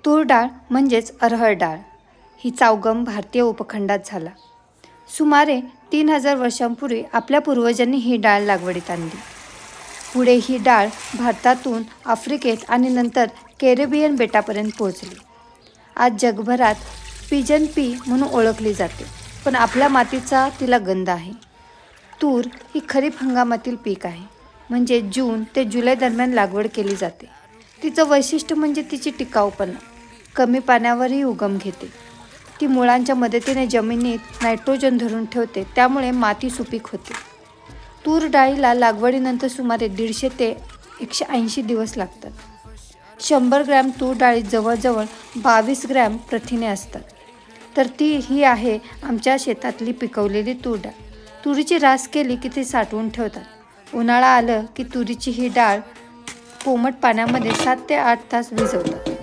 तूर डाळ म्हणजेच अरहर डाळ. हिचा उगम भारतीय उपखंडात झाला. सुमारे 3000 वर्षांपूर्वी आपल्या पूर्वजांनी ही डाळ लागवडीत आणली. पुढे ही डाळ भारतातून आफ्रिकेत आणि नंतर कॅरिबियन बेटापर्यंत पोहोचली. आज जगभरात पिजन पी म्हणून ओळखली जाते, पण आपल्या मातीचा तिला गंध आहे. तूर ही खरीप हंगामातील पीक आहे, म्हणजे जून ते जुलै दरम्यान लागवड केली जाते. तिचं वैशिष्ट्य म्हणजे तिची टिकाऊपणा. कमी पाण्यावरही उगम घेते. ती मुळांच्या मदतीने जमिनीत नायट्रोजन धरून ठेवते, त्यामुळे माती सुपीक होते. तूर डाळीला लागवडीनंतर सुमारे 150 ते 180 दिवस लागतात. 100 ग्रॅम तूर डाळीत जवळजवळ 22 ग्रॅम प्रथिने असतात. तर ही आहे आमच्या शेतातली पिकवलेली तूर डाळ. तुरीची रास केली की ती साठवून ठेवतात. उन्हाळा आलं की तुरीची ही डाळ कोमट पाण्यामध्ये 7 ते 8 तास भिजवतात.